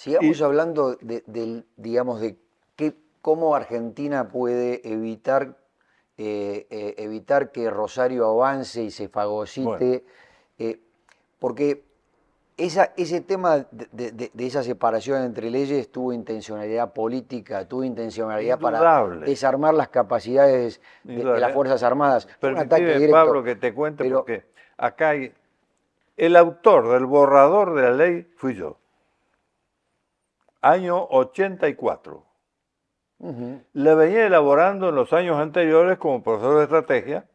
Sigamos Y, hablando digamos, de cómo Argentina puede evitar que Rosario avance y se bueno, fagocite, eh, porque ese tema de esa separación entre leyes tuvo intencionalidad política, tuvo intencionalidad para indudable, desarmar las capacidades de las indudable. Fuerzas Armadas. Fue un ataque Permitime, directo, Pablo, que te cuente pero porque acá hay, el autor del borrador de la ley fui yo, año 84. ujú, La venía elaborando en los años anteriores como profesor de estrategia,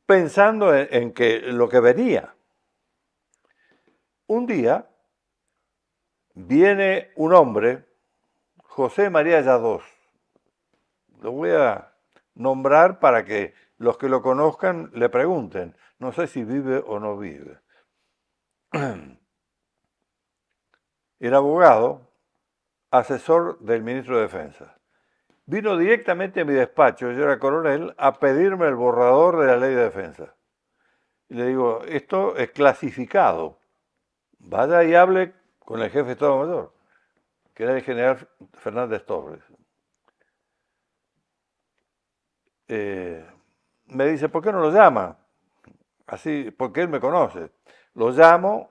pensando en que lo que venía. Un día viene un hombre, José María Yadós. Lo voy a nombrar para que los que lo conozcan le pregunten. No sé si vive o no vive. Era abogado, asesor del ministro de Defensa. Vino directamente a mi despacho, yo era coronel, a pedirme el borrador de la ley de defensa. Y le digo, esto es clasificado. Vaya y hable con el jefe de Estado Mayor, que era el general Fernández Torres. Eh, Me dice, ¿por qué no lo llama? Así, porque él me conoce. Lo llamo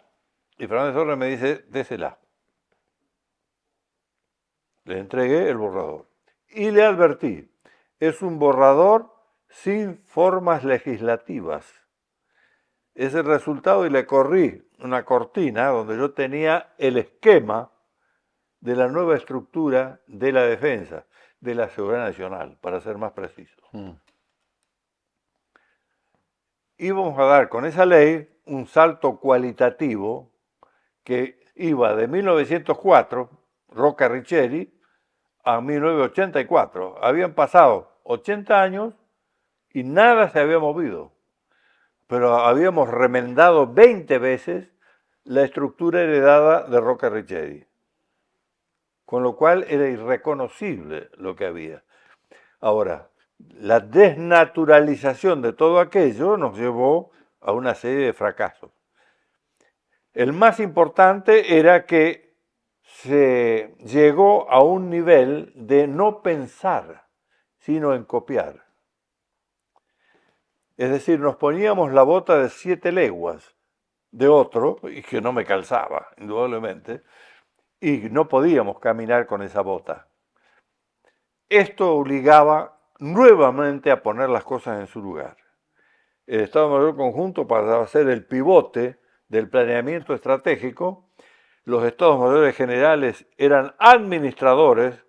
y Fernández Torres me dice, désela. Le entregué el borrador. Y le advertí, es un borrador sin formas legislativas. Es el resultado y le corrí una cortina donde yo tenía el esquema de la nueva estructura de la defensa, de la seguridad nacional, para ser más preciso. mm, Íbamos a dar con esa ley un salto cualitativo que iba de 1904, Roca Richeri, a 1984. Habían pasado 80 años y nada se había movido, pero habíamos remendado 20 veces la estructura heredada de Roca Richeri, con lo cual era irreconocible lo que había. Ahora, la desnaturalización de todo aquello nos llevó a una serie de fracasos. El más importante era que se llegó a un nivel de no pensar, sino en copiar. Es decir, nos poníamos la bota de 7 leguas de otro, y que no me calzaba, indudablemente, y no podíamos caminar con esa bota. Esto obligaba nuevamente a poner las cosas en su lugar. El Estado Mayor Conjunto pasaba a ser el pivote del planeamiento estratégico. Los Estados Mayores Generales eran administradores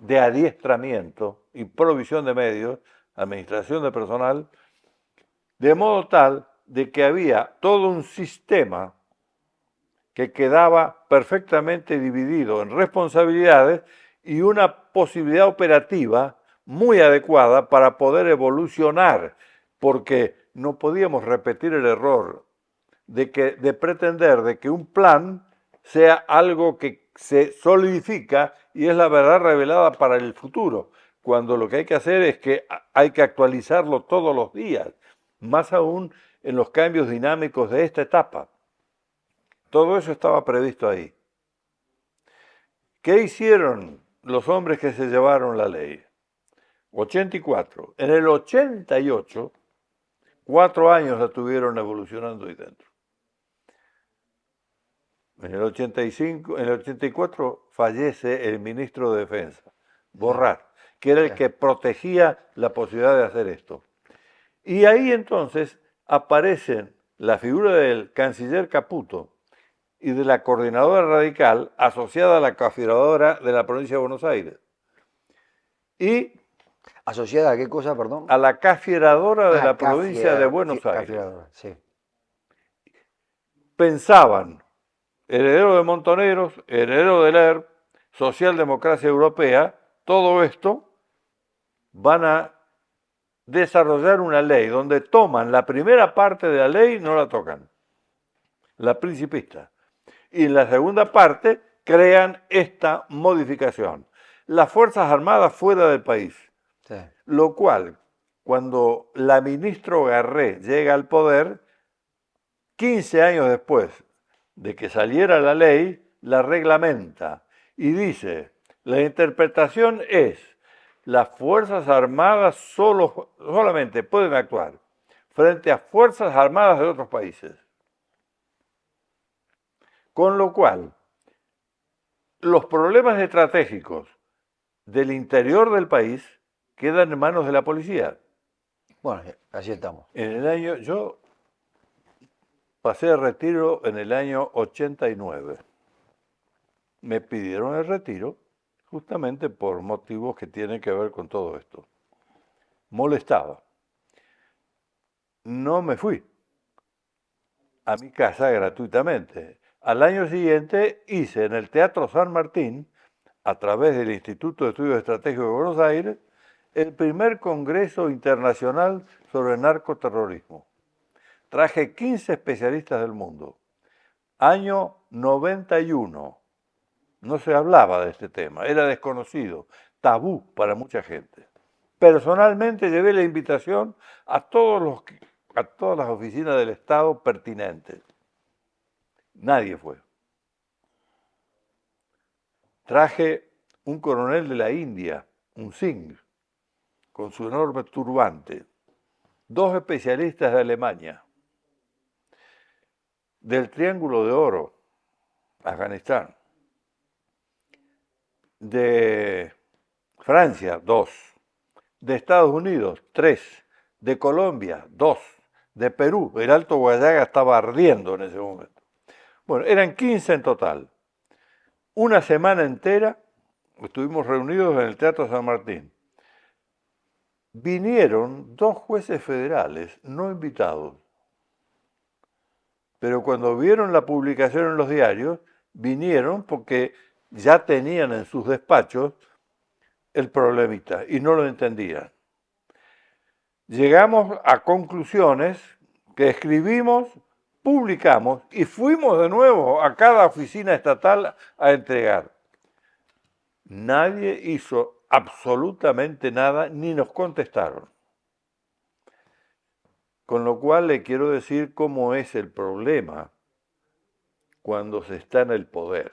de adiestramiento y provisión de medios, administración de personal, de modo tal de que había todo un sistema que quedaba perfectamente dividido en responsabilidades y una posibilidad operativa muy adecuada para poder evolucionar, porque no podíamos repetir el error de pretender de que un plan sea algo que se solidifica y es la verdad revelada para el futuro, cuando lo que hay que hacer es que hay que actualizarlo todos los días, más aún en los cambios dinámicos de esta etapa. Todo eso estaba previsto ahí. ¿Qué hicieron los hombres que se llevaron la ley? 84. En el 88, 4 años la tuvieron evolucionando ahí dentro. En el 85, en el 84 fallece el ministro de Defensa, sí, Borrar, que era sí. el que protegía la posibilidad de hacer esto. Y ahí entonces aparecen la figura del canciller Caputo y de la coordinadora radical asociada a la cafeteradora de la provincia de Buenos Aires y ¿Asociada a qué cosa, perdón? a la cafeteradora de Ah, la provincia de Buenos Aires. sí. Pensaban, heredero de Montoneros, heredero de Ler, socialdemocracia europea, todo esto van a desarrollar una ley donde toman la primera parte de la ley y no la tocan, la principista. Y en la segunda parte crean esta modificación. Las Fuerzas Armadas fuera del país. Sí. Lo cual, cuando la ministra Garré llega al poder, 15 años después de que saliera la ley, la reglamenta y dice, la interpretación es, las Fuerzas Armadas solamente pueden actuar frente a Fuerzas Armadas de otros países. Con lo cual, los problemas estratégicos del interior del país quedan en manos de la policía. Bueno, así estamos. Yo pasé de retiro en el año 89. Me pidieron el retiro justamente por motivos que tienen que ver con todo esto. Molestaba. No me fui a mi casa gratuitamente. Al año siguiente hice en el Teatro San Martín, a través del Instituto de Estudios Estratégicos de Buenos Aires, el primer Congreso Internacional sobre Narcoterrorismo. Traje 15 especialistas del mundo. Año 91. No se hablaba de este tema, era desconocido, tabú para mucha gente. Personalmente llevé la invitación a todas las oficinas del Estado pertinentes. Nadie fue. Traje un coronel de la India, un Singh, con su enorme turbante. 2 especialistas de Alemania. Del Triángulo de Oro, Afganistán. De Francia, 2. De Estados Unidos, 3. De Colombia, 2. De Perú, el Alto Guayaga estaba ardiendo en ese momento. Bueno, eran 15 en total. Una semana entera estuvimos reunidos en el Teatro San Martín. Vinieron 2 jueces federales no invitados. Pero cuando vieron la publicación en los diarios, vinieron porque ya tenían en sus despachos el problemita y no lo entendían. Llegamos a conclusiones que escribimos, publicamos y fuimos de nuevo a cada oficina estatal a entregar. Nadie hizo absolutamente nada ni nos contestaron. Con lo cual le quiero decir cómo es el problema cuando se está en el poder.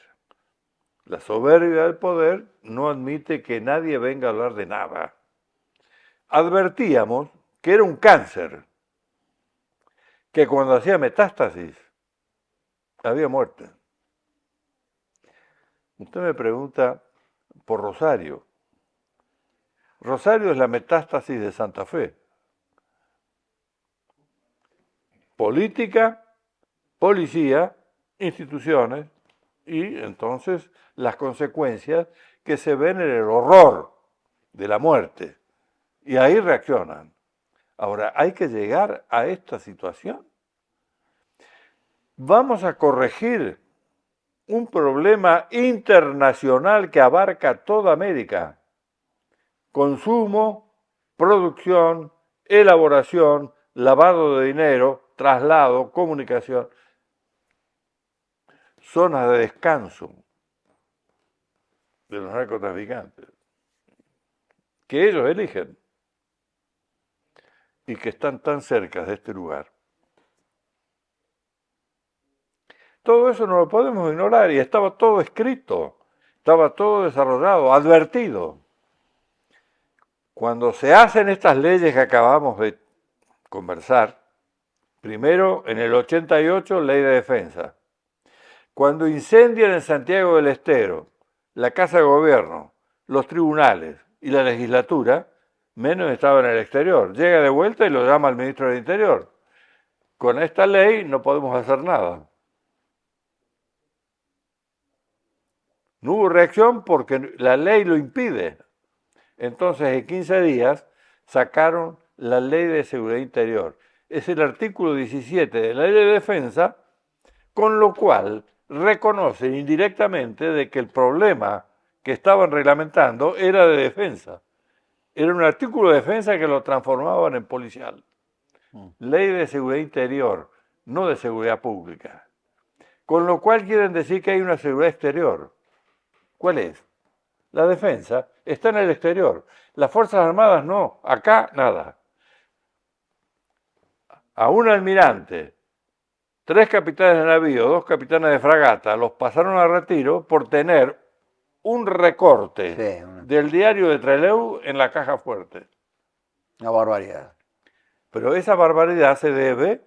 La soberbia del poder no admite que nadie venga a hablar de nada. Advertíamos que era un cáncer, que cuando hacía metástasis había muerte. Usted me pregunta por Rosario. Rosario es la metástasis de Santa Fe. Política, policía, instituciones y entonces las consecuencias que se ven en el horror de la muerte. Y ahí reaccionan. Ahora, hay que llegar a esta situación. Vamos a corregir un problema internacional que abarca toda América. Consumo, producción, elaboración, lavado de dinero, traslado, comunicación. Zonas de descanso de los narcotraficantes, que ellos eligen y que están tan cerca de este lugar. Todo eso no lo podemos ignorar y estaba todo escrito, estaba todo desarrollado, advertido. Cuando se hacen estas leyes que acabamos de conversar, primero en el 88 ley de defensa, cuando incendian en Santiago del Estero la Casa de Gobierno, los tribunales y la legislatura, Menem estaba en el exterior. Llega de vuelta y lo llama al ministro del Interior. Con esta ley no podemos hacer nada. No hubo reacción porque la ley lo impide. Entonces, en 15 días sacaron la Ley de Seguridad Interior. Es el artículo 17 de la Ley de Defensa, con lo cual reconocen indirectamente de que el problema que estaban reglamentando era de defensa. Era un artículo de defensa que lo transformaban en policial. Ley de Seguridad Interior, no de seguridad pública. Con lo cual quieren decir que hay una seguridad exterior. ¿Cuál es? La defensa está en el exterior. Las Fuerzas Armadas no, acá nada. A un almirante 3 capitanes de navío, 2 capitanes de fragata, los pasaron a retiro por tener un recorte Sí, del diario de Trelew en la caja fuerte. una barbaridad. Pero esa barbaridad se debe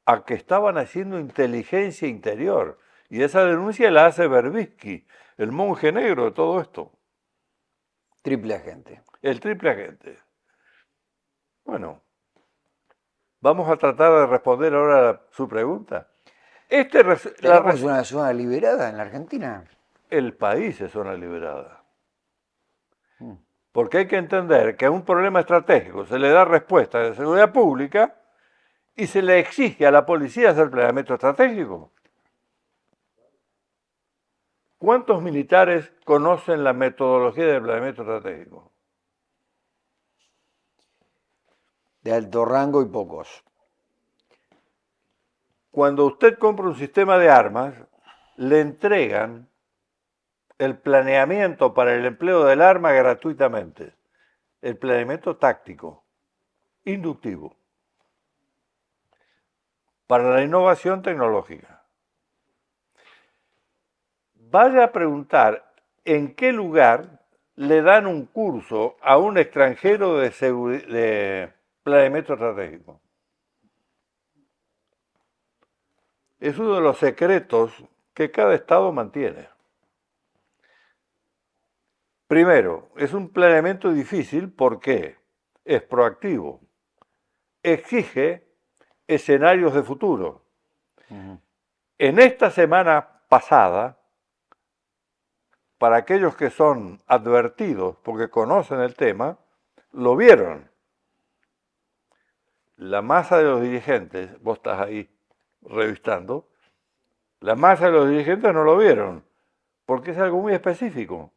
a que estaban haciendo inteligencia interior. Y esa denuncia la hace Berbisky, el monje negro de todo esto. Triple agente. El triple agente. Bueno, vamos a tratar de responder ahora su pregunta. ¿Tenemos una zona liberada en la Argentina? El país es zona liberada. Porque hay que entender que a un problema estratégico se le da respuesta de seguridad pública y se le exige a la policía hacer planeamiento estratégico. ¿Cuántos militares conocen la metodología del planeamiento estratégico? De alto rango y pocos. Cuando usted compra un sistema de armas, le entregan el planeamiento para el empleo del arma gratuitamente. El planeamiento táctico, inductivo, para la innovación tecnológica. Vaya a preguntar en qué lugar le dan un curso a un extranjero de planeamiento estratégico. Es uno de los secretos que cada estado mantiene. Primero, es un planeamiento difícil porque es proactivo, exige escenarios de futuro. En esta semana pasada, para aquellos que son advertidos porque conocen el tema, lo vieron. La masa de los dirigentes, vos estás ahí revistando, la masa de los dirigentes no lo vieron, porque es algo muy específico.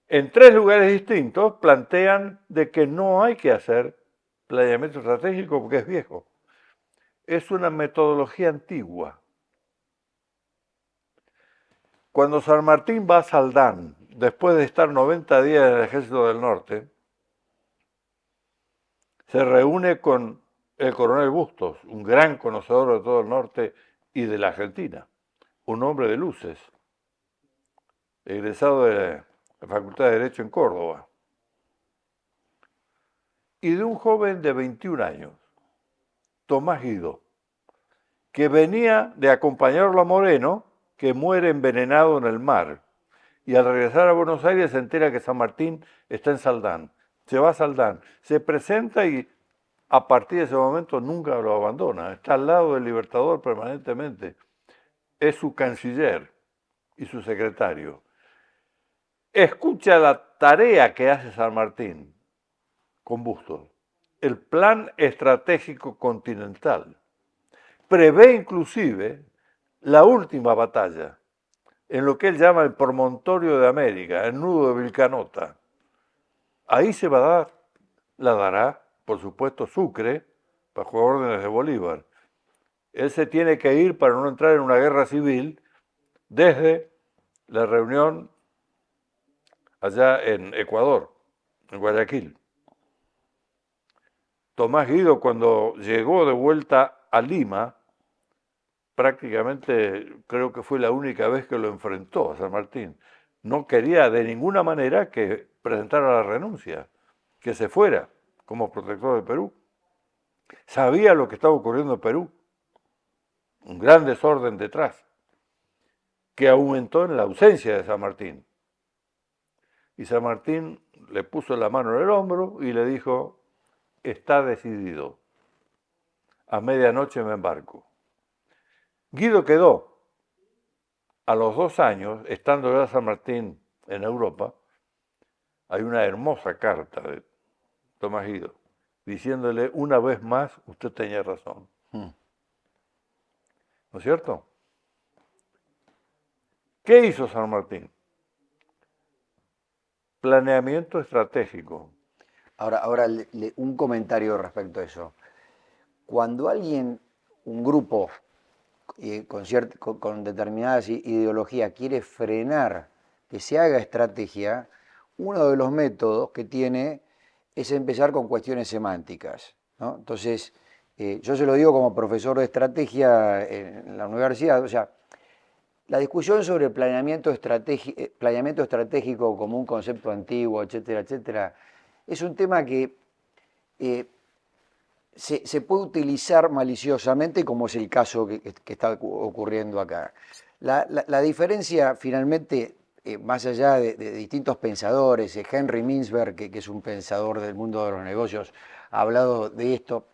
En 3 lugares distintos plantean de que no hay que hacer planeamiento estratégico porque es viejo. Es una metodología antigua. Cuando San Martín va a Saldán, después de estar 90 días en el Ejército del Norte, se reúne con el coronel Bustos, un gran conocedor de todo el norte y de la Argentina, un hombre de luces, egresado de la Facultad de Derecho en Córdoba, y de un joven de 21 años, Tomás Guido, que venía de acompañarlo a Moreno, que muere envenenado en el mar, y al regresar a Buenos Aires se entera que San Martín está en Saldán. Se va a Saldán, se presenta y a partir de ese momento nunca lo abandona. Está al lado del Libertador permanentemente. Es su canciller y su secretario. Escucha la tarea que hace San Martín con Bustos, el plan estratégico continental. Prevé inclusive la última batalla, en lo que él llama el promontorio de América, el nudo de Vilcanota. Ahí se va a dar, la dará, por supuesto, Sucre, bajo órdenes de Bolívar. Él se tiene que ir para no entrar en una guerra civil desde la reunión allá en Ecuador, en Guayaquil. Tomás Guido, cuando llegó de vuelta a Lima, prácticamente creo que fue la única vez que lo enfrentó a San Martín. No quería de ninguna manera que presentara la renuncia, que se fuera como protector de Perú. Sabía lo que estaba ocurriendo en Perú, un gran desorden detrás, que aumentó en la ausencia de San Martín. Y San Martín le puso la mano en el hombro y le dijo, está decidido, a medianoche me embarco. Guido quedó. A los 2 años, estando ya San Martín en Europa, hay una hermosa carta de Tomás Guido, diciéndole una vez más, usted tenía razón. ¿No es cierto? ¿Qué hizo San Martín? Planeamiento estratégico. Ahora un comentario respecto a eso. Cuando alguien, un grupo con determinadas ideologías quiere frenar que se haga estrategia, uno de los métodos que tiene es empezar con cuestiones semánticas, ¿no? Entonces, Yo se lo digo como profesor de estrategia en la universidad, o sea, la discusión sobre el planeamiento estratégico como un concepto antiguo, etcétera, etcétera, es un tema que se puede utilizar maliciosamente, como es el caso que está ocurriendo acá. La diferencia, finalmente, más allá de distintos pensadores, Henry Mintzberg, que es un pensador del mundo de los negocios, ha hablado de esto.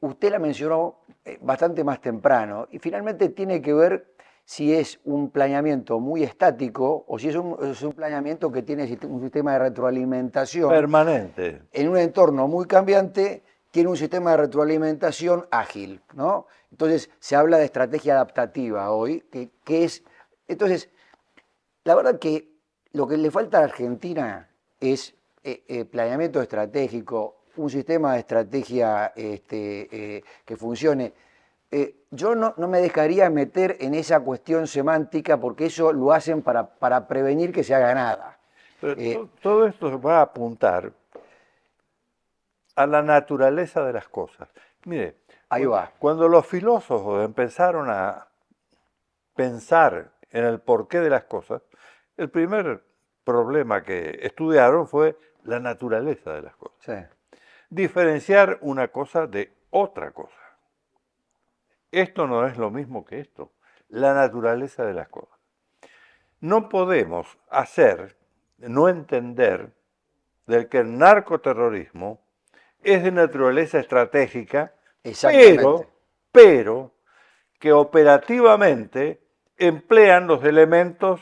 Usted la mencionó bastante más temprano y finalmente tiene que ver si es un planeamiento muy estático o si es un planeamiento que tiene un sistema de retroalimentación. Permanente. En un entorno muy cambiante, tiene un sistema de retroalimentación ágil, ¿no? Entonces se habla de estrategia adaptativa hoy, que es... Entonces, la verdad que lo que le falta a Argentina es planeamiento estratégico, un sistema de estrategia que funcione. Yo no me dejaría meter en esa cuestión semántica porque eso lo hacen para prevenir que se haga nada. Pero todo esto va a apuntar a la naturaleza de las cosas. Mire, Ahí va. cuando los filósofos empezaron a pensar en el porqué de las cosas, el primer problema que estudiaron fue la naturaleza de las cosas. Sí. Diferenciar una cosa de otra cosa. Esto no es lo mismo que esto, la naturaleza de las cosas. No podemos no entender del que el narcoterrorismo es de naturaleza estratégica, Exactamente. pero que operativamente emplean los elementos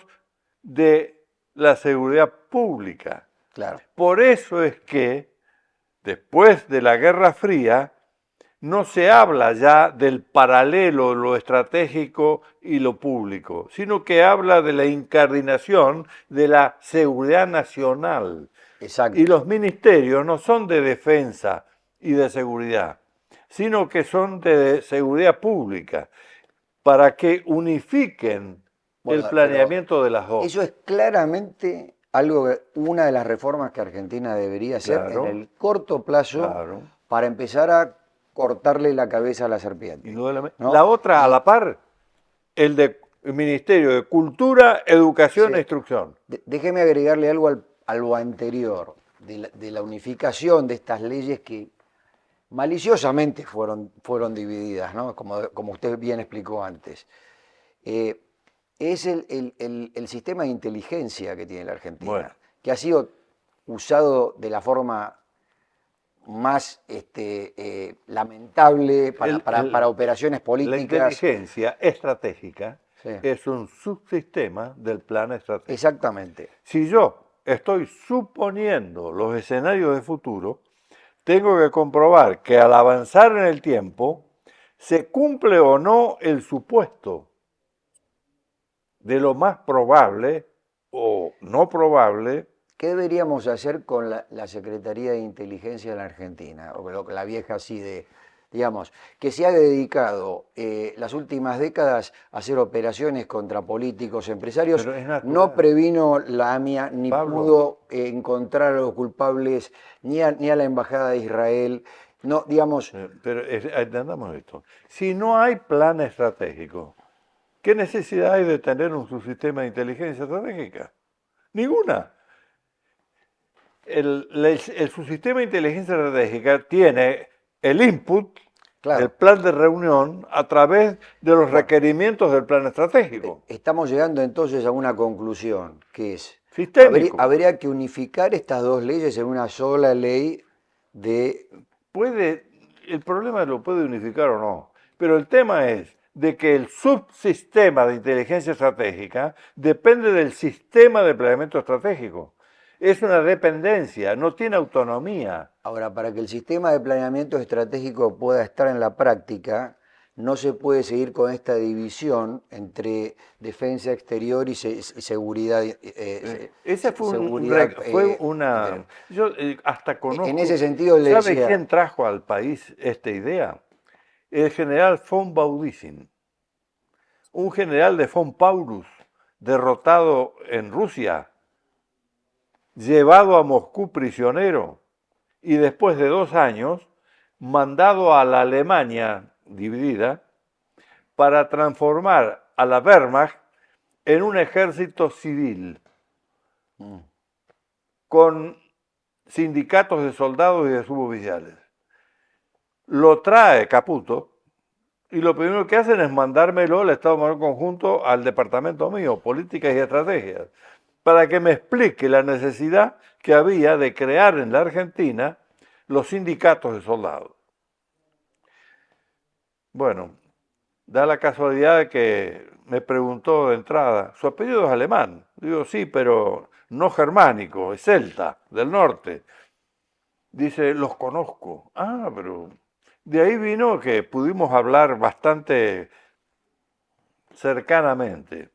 de la seguridad pública. Claro. Por eso es que, después de la Guerra Fría, no se habla ya del paralelo, lo estratégico y lo público, sino que habla de la incardinación de la seguridad nacional. Exacto. Y los ministerios no son de defensa y de seguridad, sino que son de seguridad pública, para que unifiquen el planeamiento de las dos. Eso es claramente una de las reformas que Argentina debería hacer en el corto plazo para empezar a cortarle la cabeza a la serpiente. ¿No? La otra, a la par, el Ministerio de Cultura, Educación e Instrucción. Déjeme agregarle algo a lo anterior, de la unificación de estas leyes que maliciosamente fueron divididas, ¿no? Como usted bien explicó antes. Es el sistema de inteligencia que tiene la Argentina, que ha sido usado de la forma más lamentable para operaciones políticas. La inteligencia estratégica es un subsistema del plan estratégico. Exactamente. Si yo estoy suponiendo los escenarios de futuro, tengo que comprobar que al avanzar en el tiempo se cumple o no el supuesto de lo más probable o no probable. ¿Qué deberíamos hacer con la Secretaría de Inteligencia de la Argentina? O la vieja así digamos, que se ha dedicado las últimas décadas a hacer operaciones contra políticos, empresarios, no previno la AMIA, ni pudo encontrar a los culpables, ni a la Embajada de Israel, no, digamos... Pero entendamos esto, si no hay plan estratégico, ¿qué necesidad hay de tener un subsistema de inteligencia estratégica? Ninguna. El subsistema de inteligencia estratégica tiene el input del plan de reunión a través de los requerimientos del plan estratégico. Estamos llegando entonces a una conclusión, que es, habría que unificar estas dos leyes en una sola ley de... El problema lo puede unificar o no, pero el tema es de que el subsistema de inteligencia estratégica depende del sistema de planeamiento estratégico. Es una dependencia, no tiene autonomía. Ahora, para que el sistema de planeamiento estratégico pueda estar en la práctica, no se puede seguir con esta división entre defensa exterior y seguridad. Esa fue una... Yo hasta conozco... En ese sentido le ¿Sabe decía... quién trajo al país esta idea? El general von Baudissin, un general de von Paulus, derrotado en Rusia, llevado a Moscú prisionero y después de 2 años mandado a la Alemania dividida para transformar a la Wehrmacht en un ejército civil, con sindicatos de soldados y de suboficiales. Lo trae Caputo y lo primero que hacen es mandármelo al Estado Mayor Conjunto al departamento mío, Políticas y Estrategias, para que me explique la necesidad que había de crear en la Argentina los sindicatos de soldados. Bueno, da la casualidad de que me preguntó de entrada, ¿su apellido es alemán? Digo, sí, pero no germánico, es celta, del norte. Dice, los conozco. Ah, pero de ahí vino que pudimos hablar bastante cercanamente.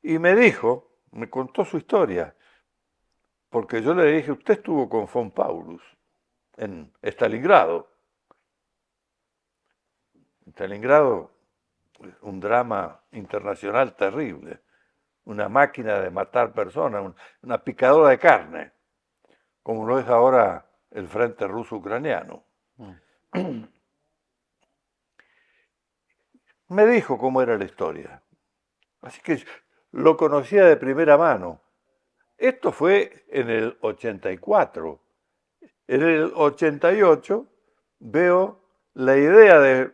Y me dijo, me contó su historia, porque yo le dije, usted estuvo con von Paulus en Stalingrado. Stalingrado, un drama internacional terrible, una máquina de matar personas, una picadora de carne, como lo es ahora el frente ruso-ucraniano. Me dijo cómo era la historia, así que lo conocía de primera mano. Esto fue en el 84. En el 88 veo la idea de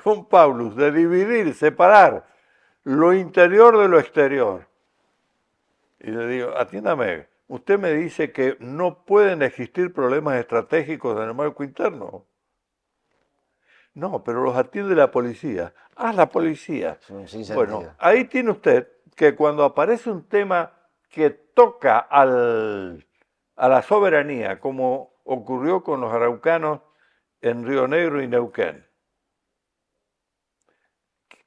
von Paulus de dividir, separar lo interior de lo exterior. Y le digo, atiéndame, usted me dice que no pueden existir problemas estratégicos en el marco interno. No, pero los atiende la policía. Ah, la policía. Bueno, ahí tiene usted que cuando aparece un tema que toca a la soberanía, como ocurrió con los araucanos en Río Negro y Neuquén,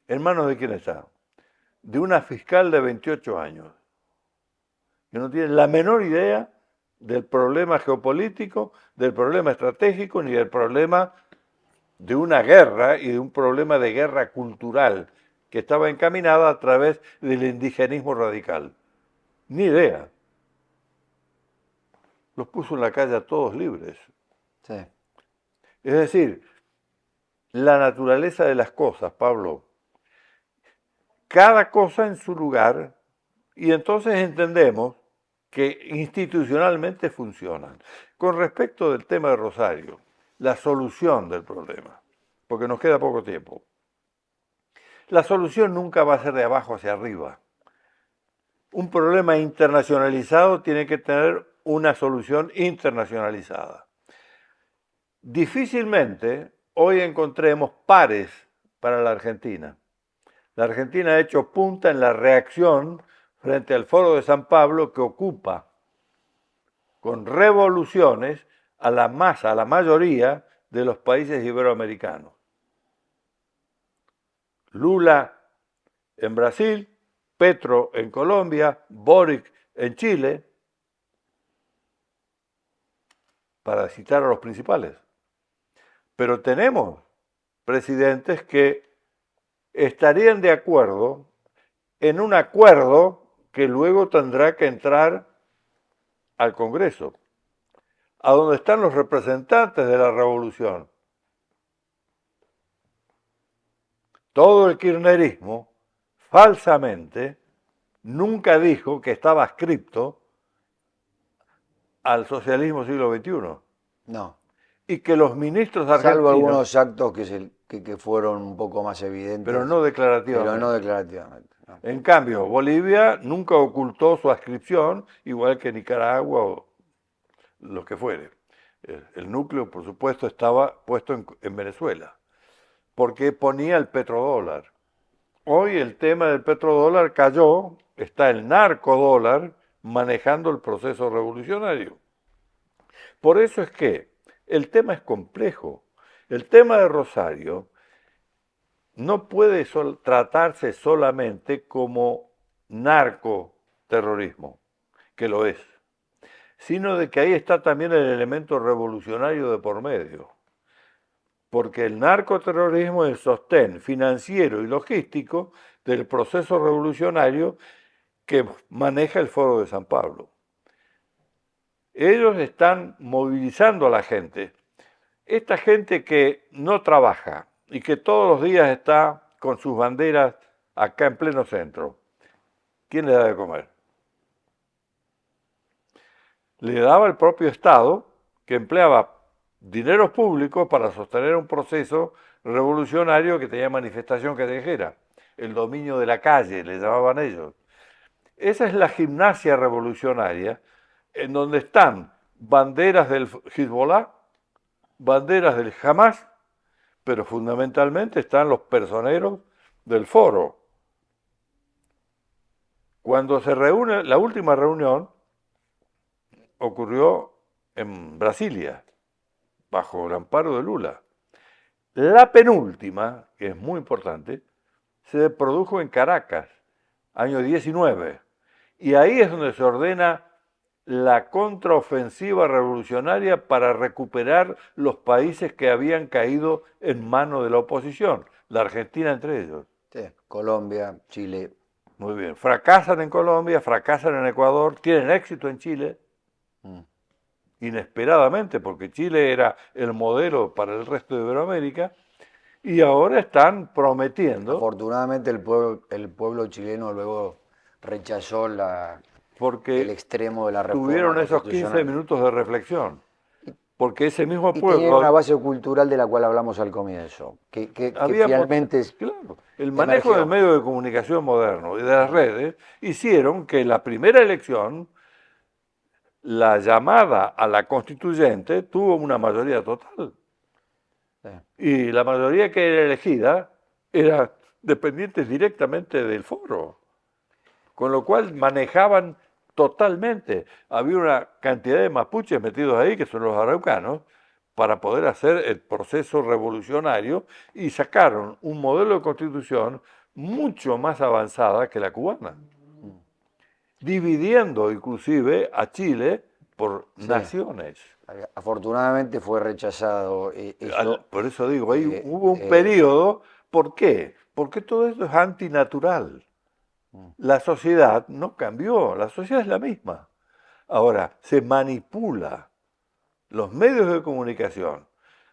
¿en manos de quién está? De una fiscal de 28 años, que no tiene la menor idea del problema geopolítico, del problema estratégico, ni del problema de una guerra y de un problema de guerra cultural que estaba encaminada a través del indigenismo radical. Ni idea. Los puso en la calle a todos libres. Sí. Es decir, la naturaleza de las cosas, Pablo. Cada cosa en su lugar, y entonces entendemos que institucionalmente funcionan. Con respecto del tema de Rosario, la solución del problema, porque nos queda poco tiempo. La solución nunca va a ser de abajo hacia arriba. Un problema internacionalizado tiene que tener una solución internacionalizada. Difícilmente hoy encontremos pares para la Argentina. La Argentina ha hecho punta en la reacción frente al Foro de San Pablo, que ocupa con revoluciones a la masa, a la mayoría de los países iberoamericanos. Lula en Brasil, Petro en Colombia, Boric en Chile, para citar a los principales. Pero tenemos presidentes que estarían de acuerdo en un acuerdo que luego tendrá que entrar al Congreso, a donde están los representantes de la revolución. Todo el kirchnerismo, falsamente, nunca dijo que estaba adscripto al socialismo siglo XXI. No. Y que los ministros argentinos... Salvo algunos actos que fueron un poco más evidentes. Pero no declarativamente. Pero no declarativamente. No. En cambio, Bolivia nunca ocultó su adscripción, igual que Nicaragua o los que fuere. El núcleo, por supuesto, estaba puesto en Venezuela, porque ponía el petrodólar. Hoy el tema del petrodólar cayó, está el narcodólar manejando el proceso revolucionario. Por eso es que el tema es complejo. El tema de Rosario no puede tratarse solamente como narcoterrorismo, que lo es, sino de que ahí está también el elemento revolucionario de por medio. Porque el narcoterrorismo es el sostén financiero y logístico del proceso revolucionario que maneja el Foro de San Pablo. Ellos están movilizando a la gente. esta gente que no trabaja y que todos los días está con sus banderas acá en pleno centro, ¿quién le da de comer? Le daba el propio Estado, que empleaba dineros públicos para sostener un proceso revolucionario que tenía manifestación callejera. El dominio de la calle, le llamaban ellos. Esa es la gimnasia revolucionaria, en donde están banderas del Hezbollah, banderas del Hamas, pero fundamentalmente están los personeros del foro. Cuando se reúne, la última reunión ocurrió en Brasilia, bajo el amparo de Lula. La penúltima, que es muy importante, se produjo en Caracas, año 19, y ahí es donde se ordena la contraofensiva revolucionaria para recuperar los países que habían caído en manos de la oposición, la Argentina entre ellos. Sí, Colombia, Chile. Muy bien, fracasan en Colombia, fracasan en Ecuador, tienen éxito en Chile, inesperadamente, porque Chile era el modelo para el resto de Iberoamérica, y ahora están prometiendo, Afortunadamente el pueblo chileno luego rechazó el porque extremo de la reforma tuvieron esos 15 constitucional. minutos de reflexión, porque ese mismo Y tenían una pueblo base cultural de la cual hablamos al comienzo, que había, finalmente claro, el manejo emergió. del medio de comunicación moderno y de las redes hicieron que la primera elección, la llamada a la constituyente, tuvo una mayoría total. Sí. Y la mayoría que era elegida era dependientes directamente del foro, con lo cual manejaban totalmente. Había una cantidad de mapuches metidos ahí, que son los araucanos, para poder hacer el proceso revolucionario y sacaron un modelo de constitución mucho más avanzada que la cubana, dividiendo inclusive a Chile por naciones. Afortunadamente fue rechazado eso. Por eso digo, ahí hubo un periodo. ¿Por qué? Porque todo esto es antinatural. La sociedad no cambió, la sociedad es la misma. Ahora, se manipula. Los medios de comunicación,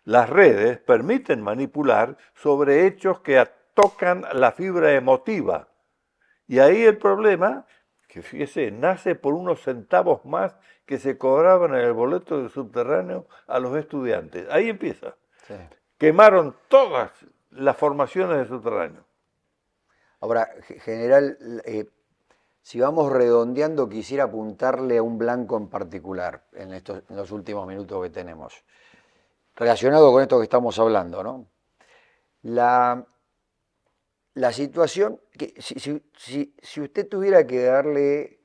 las redes permiten manipular sobre hechos que tocan la fibra emotiva. Y ahí el problema, que fíjese, nace por unos centavos más que se cobraban en el boleto del subterráneo a los estudiantes. Ahí empieza. Sí. Quemaron todas las formaciones de subterráneo. Ahora, general, si vamos redondeando, quisiera apuntarle a un blanco en particular en los últimos minutos que tenemos, relacionado con esto que estamos hablando, ¿no? La situación, que si usted tuviera que darle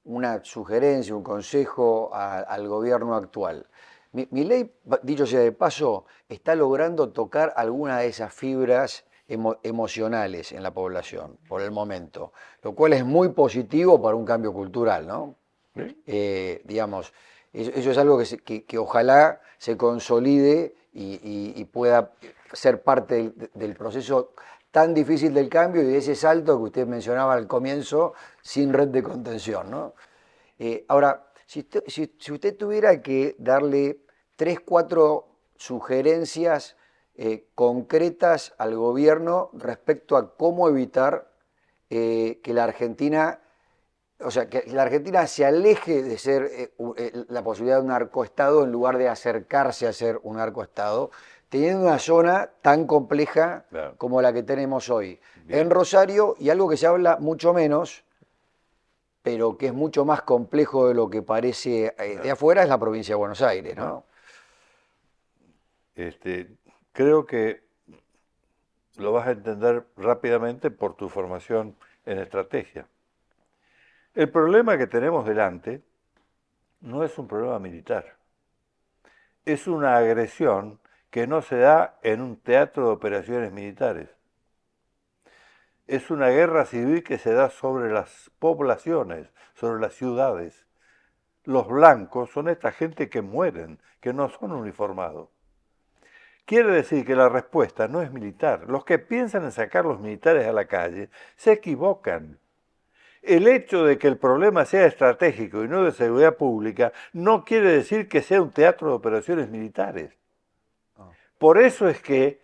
una sugerencia, un consejo al gobierno actual, Milei, dicho sea de paso, está logrando tocar alguna de esas fibras emocionales en la población por el momento, lo cual es muy positivo para un cambio cultural, ¿no? ¿Sí? Digamos, eso es algo que ojalá se consolide y pueda ser parte del proceso tan difícil del cambio y de ese salto que usted mencionaba al comienzo, sin red de contención, ¿no? Ahora, si usted tuviera que darle 3, 4 sugerencias concretas al gobierno respecto a cómo evitar que la Argentina, o sea, que la Argentina se aleje de ser la posibilidad de un narcoestado en lugar de acercarse a ser un narcoestado, teniendo una zona tan compleja como la que tenemos hoy. Bien. En Rosario, y algo que se habla mucho menos, pero que es mucho más complejo de lo que parece de afuera, es la provincia de Buenos Aires, ¿no? Creo que lo vas a entender rápidamente por tu formación en estrategia. El problema que tenemos delante no es un problema militar, es una agresión que no se da en un teatro de operaciones militares. Es una guerra civil que se da sobre las poblaciones, sobre las ciudades. Los blancos son esta gente que mueren, que no son uniformados. Quiere decir que la respuesta no es militar. Los que piensan en sacar los militares a la calle se equivocan. El hecho de que el problema sea estratégico y no de seguridad pública no quiere decir que sea un teatro de operaciones militares. Por eso es que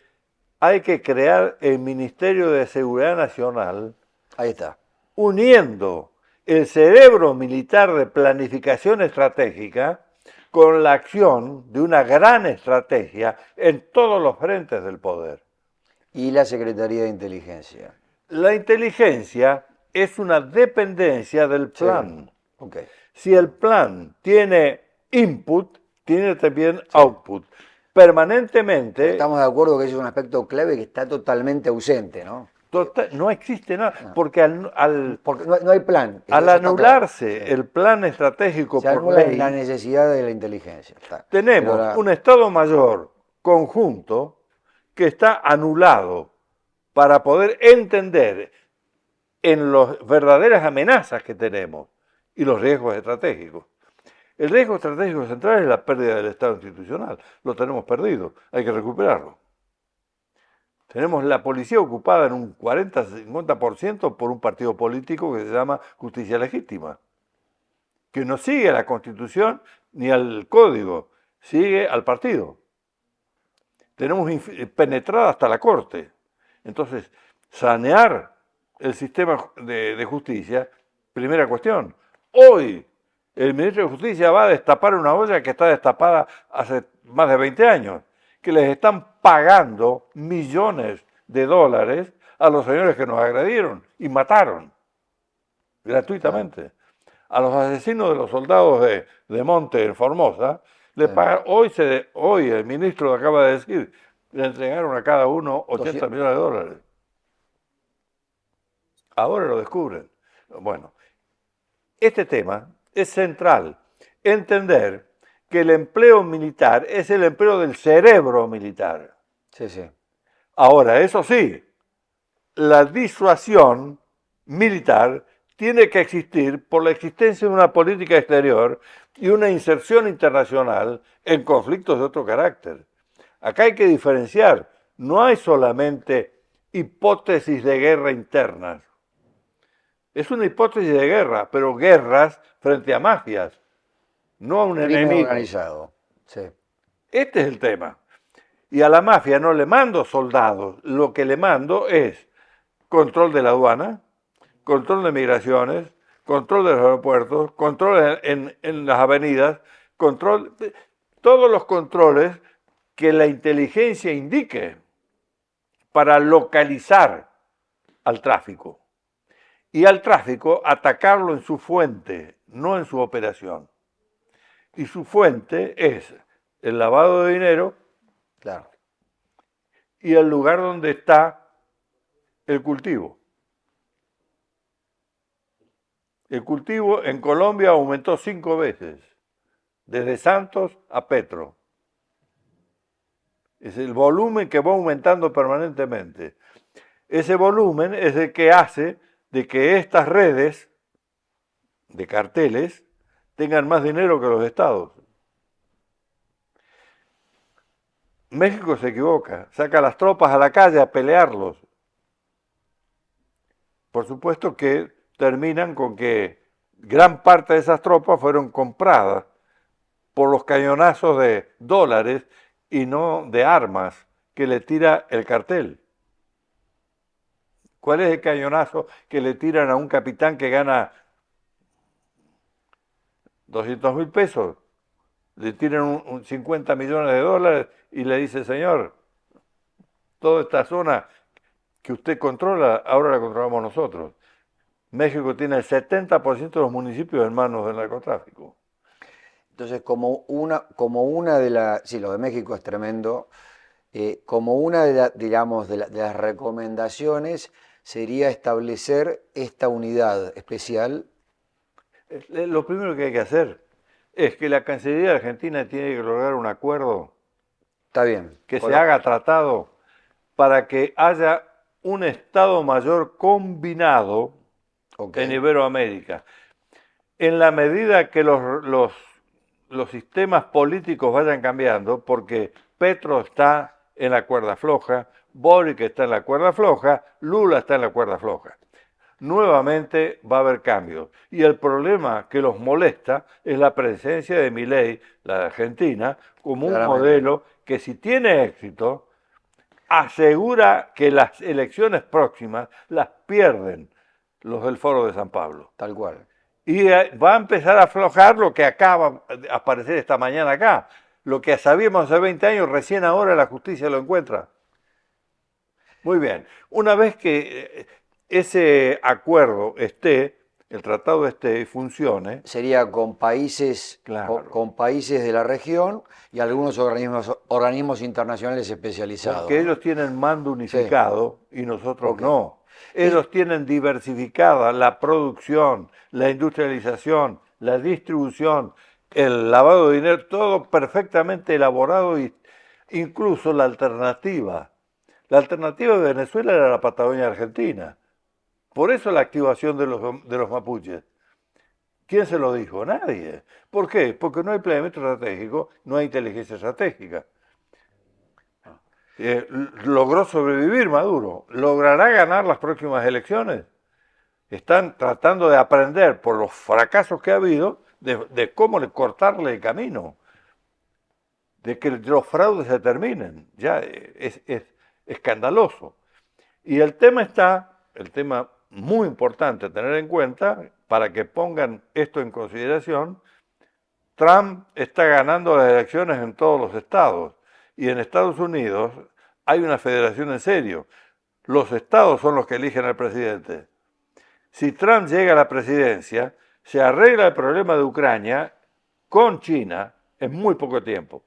hay que crear el Ministerio de Seguridad Nacional. Ahí está. Uniendo el cerebro militar de planificación estratégica con la acción de una gran estrategia en todos los frentes del poder. Y la Secretaría de Inteligencia. La inteligencia es una dependencia del plan. Sí. Okay. Si el plan tiene input, tiene también output. Permanentemente... Estamos de acuerdo que ese es un aspecto clave que está totalmente ausente, ¿no? No existe nada, No. porque porque no hay plan. Al anularse claro. el plan estratégico se por anula ley, la necesidad de la inteligencia. Está. tenemos un Estado Mayor conjunto que está anulado para poder entender en las verdaderas amenazas que tenemos y los riesgos estratégicos. El riesgo estratégico central es la pérdida del Estado institucional. Lo tenemos perdido, hay que recuperarlo. Tenemos la policía ocupada en un 40-50% por un partido político que se llama Justicia Legítima, que no sigue a la Constitución ni al Código, sigue al partido. Tenemos penetrada hasta la Corte. Entonces, sanear el sistema de justicia, primera cuestión. Hoy, el ministro de Justicia va a destapar una olla que está destapada hace más de 20 años, que les están pagando millones de dólares a los señores que nos agredieron y mataron gratuitamente. A los asesinos de los soldados de Monte en Formosa, le pagan, hoy el ministro acaba de decir, le entregaron a cada uno 80 millones de dólares. Ahora lo descubren. Bueno, este tema es central. Entender que el empleo militar es el empleo del cerebro militar. Sí, sí. Ahora, eso sí, la disuasión militar tiene que existir por la existencia de una política exterior y una inserción internacional en conflictos de otro carácter. Acá hay que diferenciar, no hay solamente hipótesis de guerra internas. Es una hipótesis de guerra, pero guerras frente a mafias, no a un enemigo organizado. Sí. Este es el tema. Y a la mafia no le mando soldados, lo que le mando es control de la aduana, control de migraciones, control de los aeropuertos, control en las avenidas, todos los controles que la inteligencia indique para localizar al tráfico. Y al tráfico atacarlo en su fuente, no en su operación. Y su fuente es el lavado de dinero, claro, y el lugar donde está el cultivo. El cultivo en Colombia aumentó 5 veces, desde Santos a Petro. Es el volumen que va aumentando permanentemente. Ese volumen es el que hace de que estas redes de carteles tengan más dinero que los estados. México se equivoca, saca las tropas a la calle a pelearlos. Por supuesto que terminan con que gran parte de esas tropas fueron compradas por los cañonazos de dólares y no de armas que le tira el cartel. ¿Cuál es el cañonazo que le tiran a un capitán que gana 200.000 pesos? Le tiran 50 millones de dólares y le dice, señor, toda esta zona que usted controla, ahora la controlamos nosotros. México tiene el 70% de los municipios en manos del narcotráfico. Entonces, como una de las, sí, lo de México es tremendo, como una digamos, de las recomendaciones sería establecer esta unidad especial. Lo primero que hay que hacer es que la Cancillería Argentina tiene que lograr un acuerdo. Está bien. Que se haga tratado para que haya un Estado Mayor combinado en Iberoamérica. En la medida que los sistemas políticos vayan cambiando, porque Petro está en la cuerda floja, Boric está en la cuerda floja, Lula está en la cuerda floja. nuevamente va a haber cambios. Y el problema que los molesta es la presencia de Milei, la de Argentina, como un claramente, modelo que si tiene éxito, asegura que las elecciones próximas las pierden los del Foro de San Pablo. tal cual. Y va a empezar a aflojar lo que acaba de aparecer esta mañana acá. Lo que sabíamos hace 20 años, recién ahora la justicia lo encuentra. Muy bien. Una vez que ese acuerdo esté, el tratado esté y funcione, Sería con países, claro, con países de la región y algunos organismos internacionales especializados, porque ¿no? ellos tienen mando Sí, unificado y nosotros ok. no. Y Ellos tienen diversificada la producción, la industrialización, la distribución, el lavado de dinero, todo perfectamente elaborado y incluso la alternativa. La alternativa de Venezuela era la Patagonia Argentina. Por eso la activación de los mapuches. ¿Quién se lo dijo? Nadie. ¿Por qué? Porque no hay planeamiento estratégico, no hay inteligencia estratégica. Logró sobrevivir Maduro. ¿Logrará ganar las próximas elecciones? Están tratando de aprender por los fracasos que ha habido de cómo cortarle el camino, de que los fraudes se terminen. Ya es escandaloso. Y el tema está, el tema muy importante a tener en cuenta, para que pongan esto en consideración, Trump está ganando las elecciones en todos los estados y en Estados Unidos hay una federación en serio. Los estados son los que eligen al presidente. Si Trump llega a la presidencia, se arregla el problema de Ucrania con China en muy poco tiempo.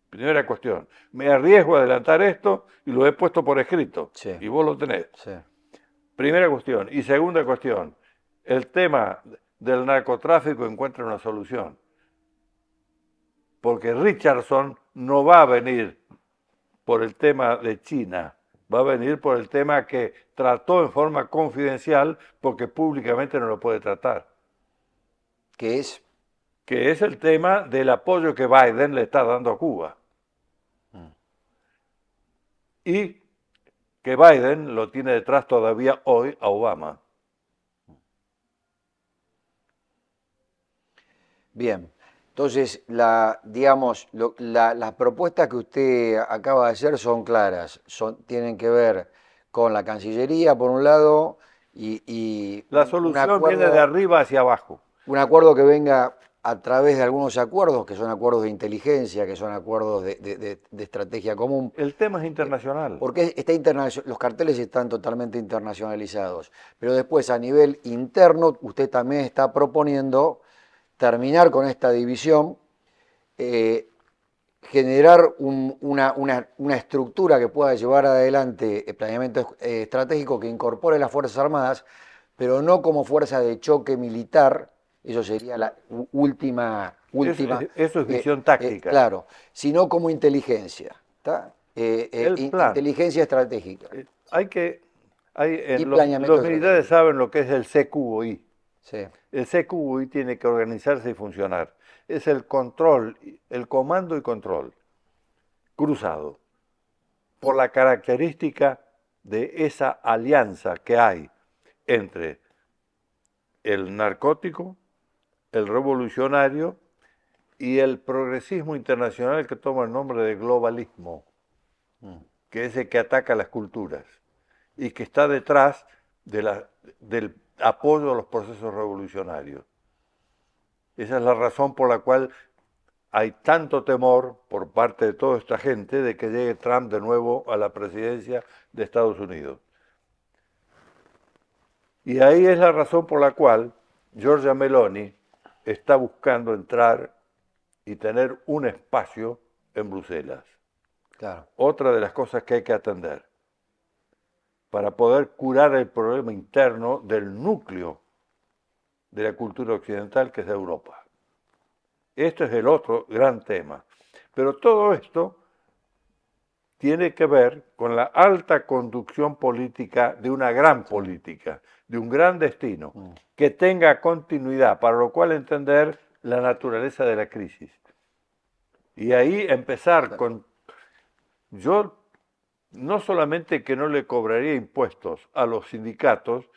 Primera cuestión. Me arriesgo a adelantar esto y lo he puesto por escrito. sí, Y vos lo tenés. sí. Primera cuestión. Y segunda cuestión. El tema del narcotráfico encuentra una solución. Porque Richardson no va a venir por el tema de China, va a venir por el tema que trató en forma confidencial porque públicamente no lo puede tratar, ¿Qué es? que es el tema del apoyo que Biden le está dando a Cuba. Y que Biden lo tiene detrás todavía hoy a Obama. Bien. Entonces, digamos, las propuestas que usted acaba de hacer son claras, tienen que ver con la Cancillería, por un lado, y La solución viene de acuerdo. arriba hacia abajo. Un acuerdo que venga a través de algunos acuerdos, que son acuerdos de inteligencia, que son acuerdos de estrategia común, El tema es internacional. porque los carteles están totalmente internacionalizados. Pero después, a nivel interno, usted también está proponiendo terminar con esta división, eh, generar una estructura que pueda llevar adelante el planeamiento estratégico que incorpore las Fuerzas Armadas, pero no como fuerza de choque militar, eso sería la Eso es visión táctica. claro, sino como inteligencia, ¿tá? El plan. Inteligencia estratégica Hay que, y los planeamiento militares estratégico. saben lo que es el CQI. Sí, El CQI tiene que organizarse y funcionar. Es el control, el comando y control cruzado por la característica de esa alianza que hay entre el narcótico, el revolucionario y el progresismo internacional que toma el nombre de globalismo, que es el que ataca las culturas y que está detrás del apoyo a los procesos revolucionarios. Esa es la razón por la cual hay tanto temor por parte de toda esta gente de que llegue Trump de nuevo a la presidencia de Estados Unidos. Y ahí es la razón por la cual Giorgia Meloni está buscando entrar y tener un espacio en Bruselas. claro. Otra de las cosas que hay que atender para poder curar el problema interno del núcleo de la cultura occidental que es Europa. Este es el otro gran tema. Pero todo esto tiene que ver con la alta conducción política de una gran política, de un gran destino, que tenga continuidad, para lo cual entender la naturaleza de la crisis. Y ahí empezar con, yo no solamente que no le cobraría impuestos a los sindicatos,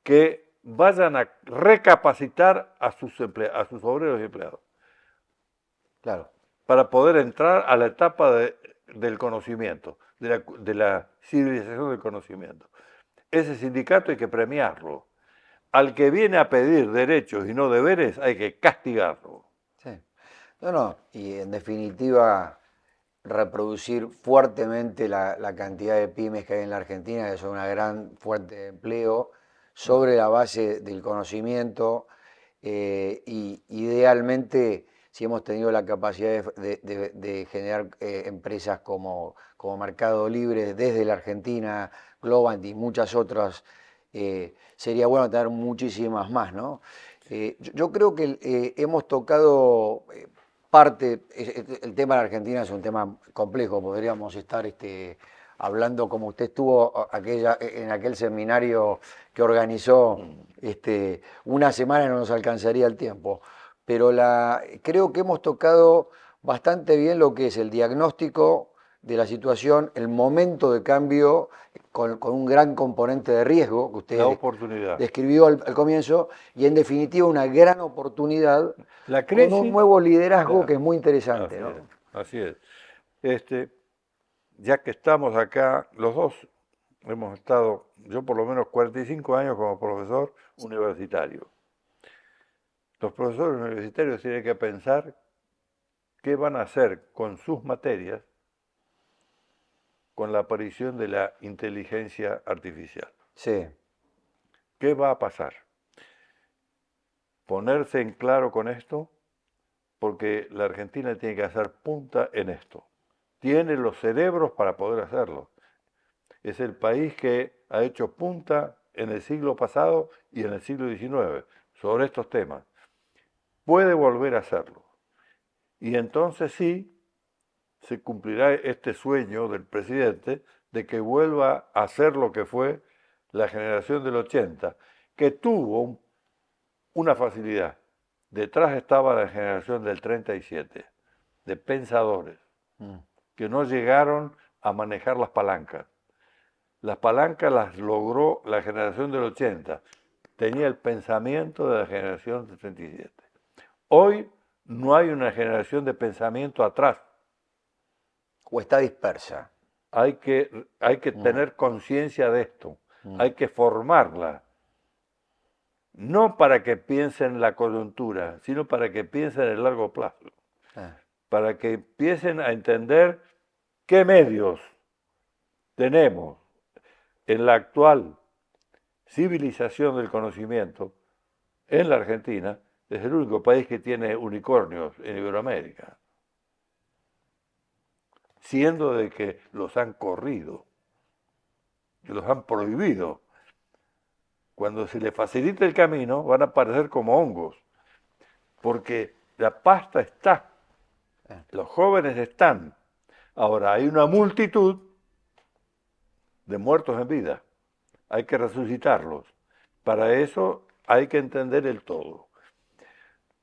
que vayan a recapacitar a sus obreros y empleados Claro. para poder entrar a la etapa del conocimiento, de la civilización del conocimiento. Ese sindicato hay que premiarlo. Al que viene a pedir derechos y no deberes hay que castigarlo. Sí. No, y en definitiva reproducir fuertemente la cantidad de pymes que hay en la Argentina, que son una gran fuente de empleo, sobre la base del conocimiento, y idealmente, si hemos tenido la capacidad de generar empresas como Mercado Libre desde la Argentina, Globant y muchas otras, sería bueno tener muchísimas más, ¿no? Yo creo que hemos tocado parte, el tema de la Argentina es un tema complejo, podríamos estar hablando como usted estuvo en aquel seminario que organizó una semana y no nos alcanzaría el tiempo, pero creo que hemos tocado bastante bien lo que es el diagnóstico de la situación, el momento de cambio con un gran componente de riesgo que usted La oportunidad. describió al comienzo, y en definitiva una gran oportunidad La con un crisis, nuevo liderazgo claro, que es muy interesante, así ¿no? es, así es. Ya que estamos acá, los dos hemos estado, yo por lo menos 45 años como profesor universitario. Los profesores universitarios tienen que pensar qué van a hacer con sus materias con la aparición de la inteligencia artificial. Sí, ¿Qué va a pasar? Ponerse en claro con esto, porque la Argentina tiene que hacer punta en esto. Tiene los cerebros para poder hacerlo. Es el país que ha hecho punta en el siglo pasado y en el siglo XIX sobre estos temas. Puede volver a hacerlo. Y entonces sí se cumplirá este sueño del presidente de que vuelva a ser lo que fue la generación del 80, que tuvo una facilidad. Detrás estaba la generación del 37, de pensadores, que no llegaron a manejar las palancas. Las palancas las logró la generación del 80. Tenía el pensamiento de la generación del 37. Hoy no hay una generación de pensamiento atrás. o está dispersa. Hay que tener conciencia de esto. Hay que formarla. No para que piensen en la coyuntura, sino para que piensen en el largo plazo. Para que empiecen a entender qué medios tenemos en la actual civilización del conocimiento. En la Argentina es el único país que tiene unicornios en Iberoamérica, siendo de que los han corrido, que los han prohibido. Cuando se les facilita el camino van a aparecer como hongos, porque la pasta está, los jóvenes están. Ahora hay una multitud de muertos en vida, hay que resucitarlos. Para eso hay que entender el todo.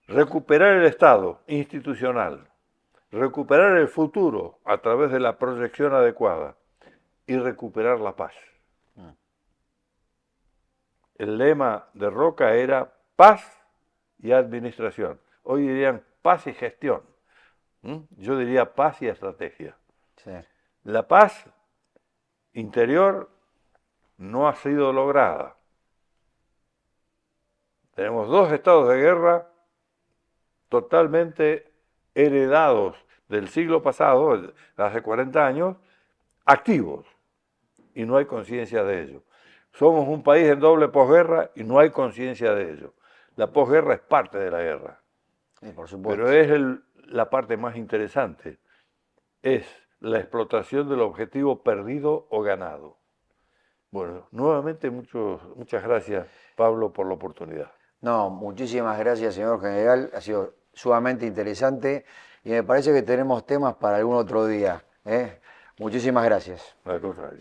Recuperar el Estado institucional, recuperar el futuro a través de la proyección adecuada y recuperar la paz. El lema de Roca era paz y administración. Hoy dirían paz y gestión. Yo diría paz y estrategia. Sí. La paz interior no ha sido lograda. Tenemos dos estados de guerra totalmente heredados del siglo pasado, hace 40 años, activos, y no hay conciencia de ello. Somos un país en doble posguerra y no hay conciencia de ello. La posguerra es parte de la guerra, Sí, por supuesto. pero es la parte más interesante, es la explotación del objetivo perdido o ganado. Bueno, nuevamente muchas gracias, Pablo, por la oportunidad. No, muchísimas gracias, señor general. Ha sido sumamente interesante y me parece que tenemos temas para algún otro día, ¿eh? Muchísimas gracias. Al contrario.